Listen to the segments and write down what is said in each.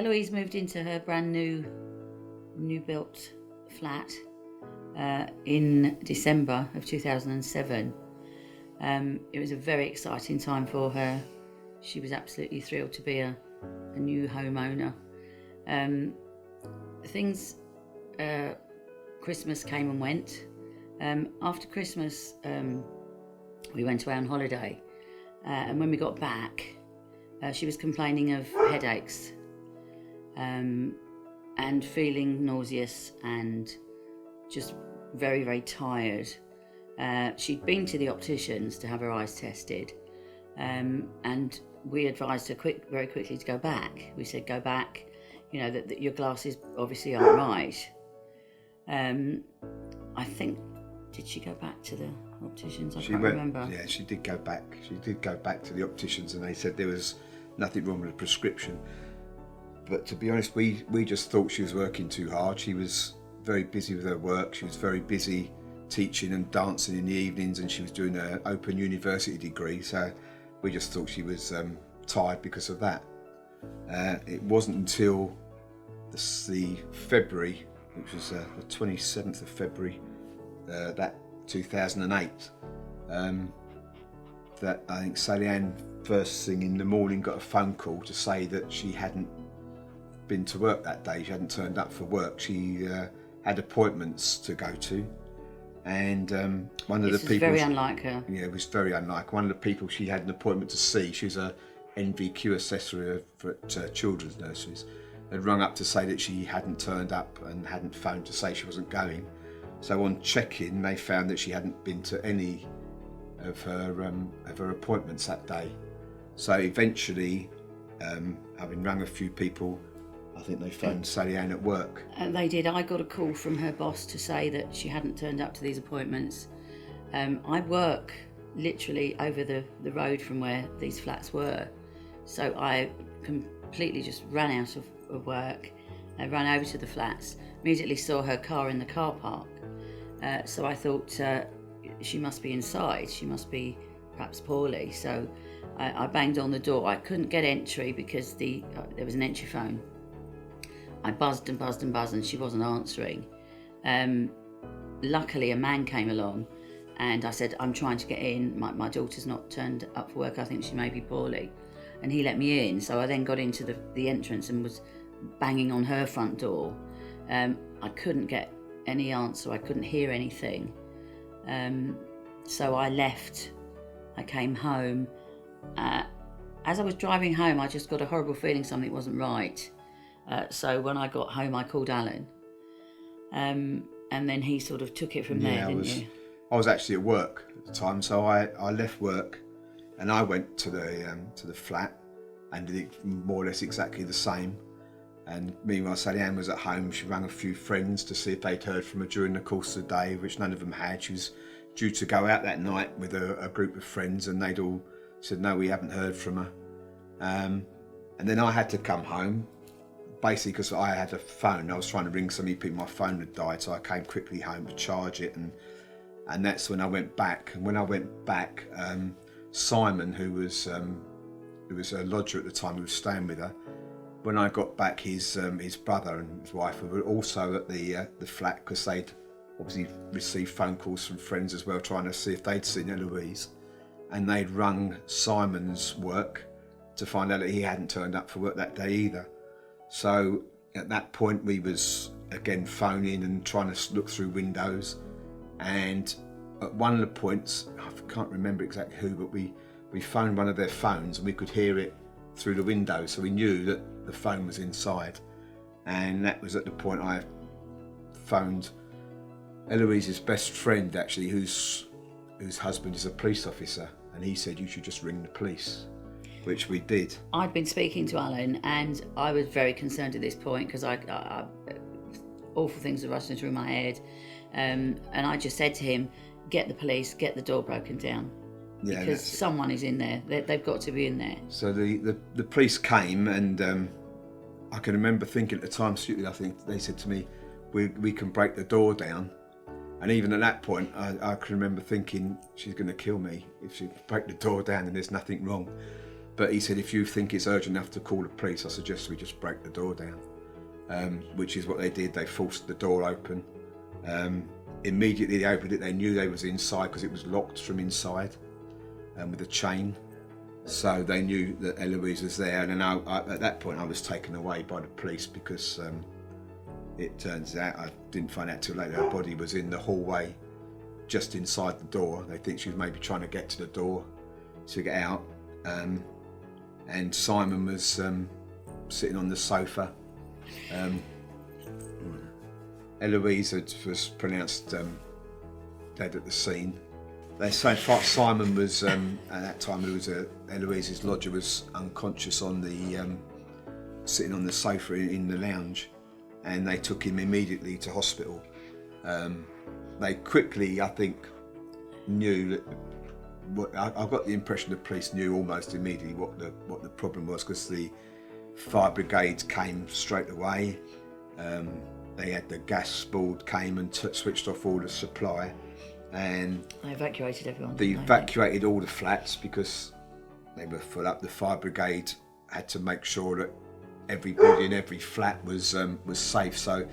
Eloise moved into her brand new built flat in December of 2007. It was a very exciting time for her. She was absolutely thrilled to be a new homeowner. Christmas came and went. After Christmas, we went away on holiday, and when we got back, she was complaining of headaches and feeling nauseous and just very, very tired. She'd been to the opticians to have her eyes tested, and we advised her very quickly to go back. We said, go back, that your glasses obviously aren't right. I think, did she go back to the opticians? I can't remember. Yeah, she did go back. She did go back to the opticians, and they said there was nothing wrong with the prescription. But to be honest, we just thought she was working too hard. She was very busy with her work. She was very busy teaching and dancing in the evenings, and she was doing an open university degree. So we just thought she was tired because of that. It wasn't until the February, which was the 27th of February, that 2008, that I think Sally Ann first thing in the morning got a phone call to say that she hadn't been to work that day. She hadn't turned up for work. She had appointments to go to, and one of the people. This was very unlike her. Yeah, it was very unlike. One of the people she had an appointment to see, she was a NVQ assessor at children's nurseries, had rung up to say that she hadn't turned up and hadn't phoned to say she wasn't going. So on check-in, they found that she hadn't been to any of her appointments that day. So eventually, having rung a few people, I think they phoned Sally Ann at work. They did. I got a call from her boss to say that she hadn't turned up to these appointments. I work literally over the road from where these flats were. So I completely just ran out of work. I ran over to the flats, immediately saw her car in the car park. So I thought she must be inside. She must be perhaps poorly. So I banged on the door. I couldn't get entry because there was an entry phone. I buzzed and buzzed and buzzed, and she wasn't answering. Luckily, a man came along, and I said, I'm trying to get in. My daughter's not turned up for work. I think she may be poorly. And he let me in. So I then got into the entrance and was banging on her front door. I couldn't get any answer. I couldn't hear anything. So I left. I came home. As I was driving home, I just got a horrible feeling something wasn't right. So when I got home, I called Alan. And then he sort of took it from there, didn't you? I was actually at work at the time, so I left work and I went to the flat and did it more or less exactly the same. And meanwhile, Sally Ann was at home. She rang a few friends to see if they'd heard from her during the course of the day, which none of them had. She was due to go out that night with a group of friends, and they'd all said, no, we haven't heard from her. And then I had to come home, basically because I had a phone. I was trying to ring so many people, my phone had died, so I came quickly home to charge it, and that's when I went back. And when I went back, Simon, who was a lodger at the time, who was staying with her, when I got back, his brother and his wife were also at the flat, because they'd obviously received phone calls from friends as well, trying to see if they'd seen Eloise, and they'd rung Simon's work to find out that he hadn't turned up for work that day either. So at that point, we was again phoning and trying to look through windows, and at one of the points, I can't remember exactly who, but we phoned one of their phones and we could hear it through the window, so we knew that the phone was inside. And that was at the point I phoned Eloise's best friend, actually, whose husband is a police officer, and he said, you should just ring the police, which we did. I'd been speaking to Alan, and I was very concerned at this point because I awful things were rushing through my head, and I just said to him, get the police, get the door broken down. Yeah, because someone is in there. They've got to be in there. So the police came, and I can remember thinking at the time, stupidly, I think they said to me, we can break the door down. And even at that point, I can remember thinking, she's going to kill me if she break the door down and there's nothing wrong. But he said, if you think it's urgent enough to call the police, I suggest we just break the door down, which is what they did. They forced the door open. Immediately they opened it, they knew they was inside because it was locked from inside with a chain. So they knew that Eloise was there. And then at that point I was taken away by the police because it turns out, I didn't find out till later, her body was in the hallway just inside the door. They think she was maybe trying to get to the door to get out. And Simon was sitting on the sofa. Eloise was pronounced dead at the scene. They say Simon was, at that time, Eloise's lodger was unconscious on the, sitting on the sofa in the lounge, and they took him immediately to hospital. They quickly, I think, knew that. I got the impression the police knew almost immediately what the problem was, because the fire brigade came straight away. They had the gas board came and switched off all the supply, and they evacuated everyone. They evacuated all the flats because they were full up. The fire brigade had to make sure that everybody in every flat was safe. So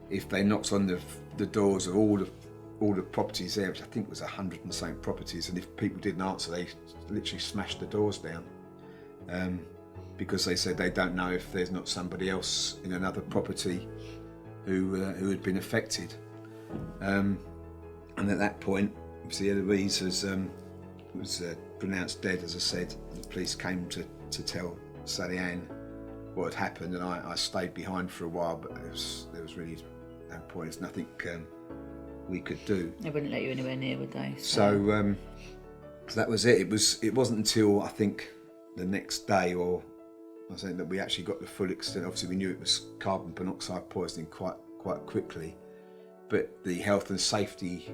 if they knocked on the doors of all the properties there, which I think was 100 and something properties, and if people didn't answer, they literally smashed the doors down, because they said they don't know if there's not somebody else in another property who had been affected. And at that point, obviously Eloise was pronounced dead, as I said. The police came to tell Sally Ann what had happened, and I stayed behind for a while, but there was really no point. There's nothing we could do. They wouldn't let you anywhere near, would they? So that was it. It wasn't until I think the next day, or I think, that we actually got the full extent. Obviously, we knew it was carbon monoxide poisoning quite quickly, but the health and safety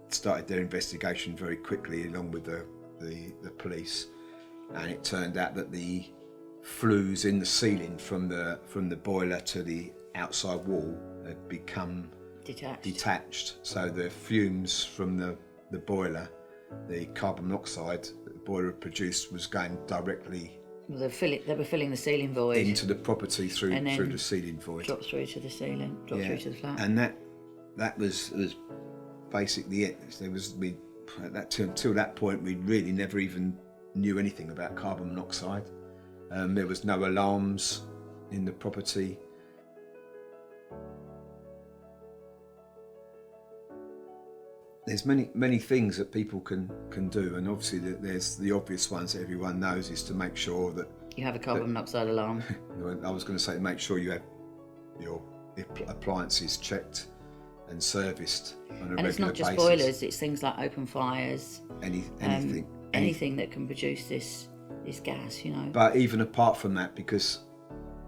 started their investigation very quickly, along with the police, and it turned out that the flues in the ceiling from the boiler to the outside wall had become detached. So the fumes from the boiler, the carbon monoxide that the boiler produced, was going directly. Well, they were filling the ceiling void into the property through the ceiling void. Dropped through to the ceiling, through to the flat. And that was basically it. Till that point, we really never even knew anything about carbon monoxide. There was no alarms in the property. There's many things that people can do, and obviously there's the obvious ones that everyone knows, is to make sure that you have a carbon monoxide alarm. I was going to say, make sure you have your appliances checked and serviced on a regular basis. And it's not just boilers; it's things like open fires, anything that can produce this gas, you know. But even apart from that, because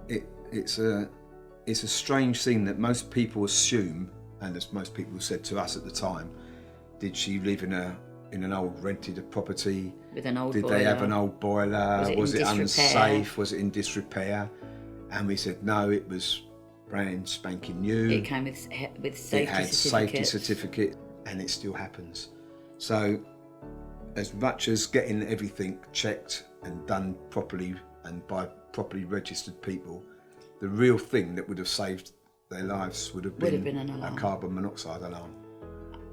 it's a strange thing that most people assume, and as most people said to us at the time, did she live in an old rented property? With an old boiler? Did they have an old boiler? Was it unsafe? Was it in disrepair? And we said no, it was brand spanking new. It came with safety certificate. It had safety certificate, and it still happens. So as much as getting everything checked and done properly and by properly registered people, the real thing that would have saved their lives would have been an alarm. A carbon monoxide alarm.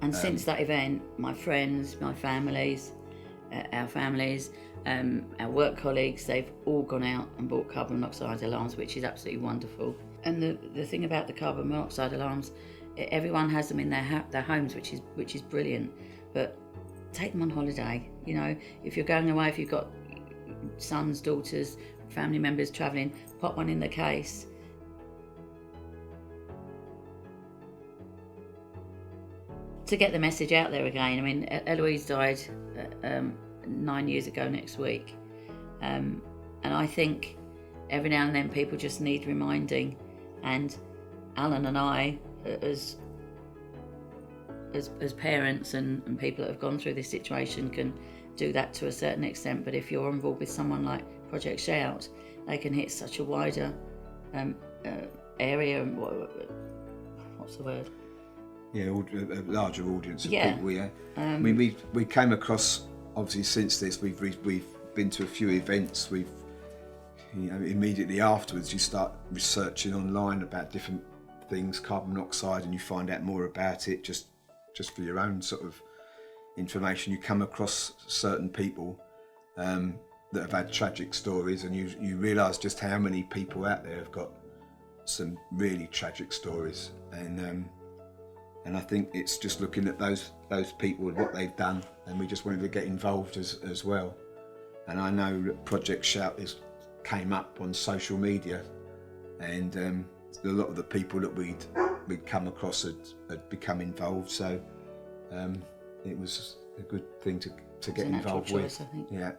And since that event, my friends, my families, our families, our work colleagues, they've all gone out and bought carbon monoxide alarms, which is absolutely wonderful. And the thing about the carbon monoxide alarms, everyone has them in their homes, which is brilliant. But take them on holiday. You know, if you're going away, if you've got sons, daughters, family members travelling, pop one in the case. To get the message out there again. I mean, Eloise died 9 years ago next week, and I think every now and then people just need reminding, and Alan and I, as parents and people that have gone through this situation, can do that to a certain extent. But if you're on board with someone like Project Shout, they can hit such a wider area. What's the word? Yeah, a larger audience of people. Yeah, I mean, we came across, obviously since this, we've been to a few events, we've, you know, immediately afterwards you start researching online about different things, carbon monoxide, and you find out more about it just for your own sort of information. You come across certain people that have had tragic stories, and you realise just how many people out there have got some really tragic stories, and I think it's just looking at those people and what they've done, and we just wanted to get involved as well. And I know that Project Shout came up on social media, and a lot of the people that we'd come across had become involved, so it was a good thing to get It's a natural involved with. choice, I think. Yeah.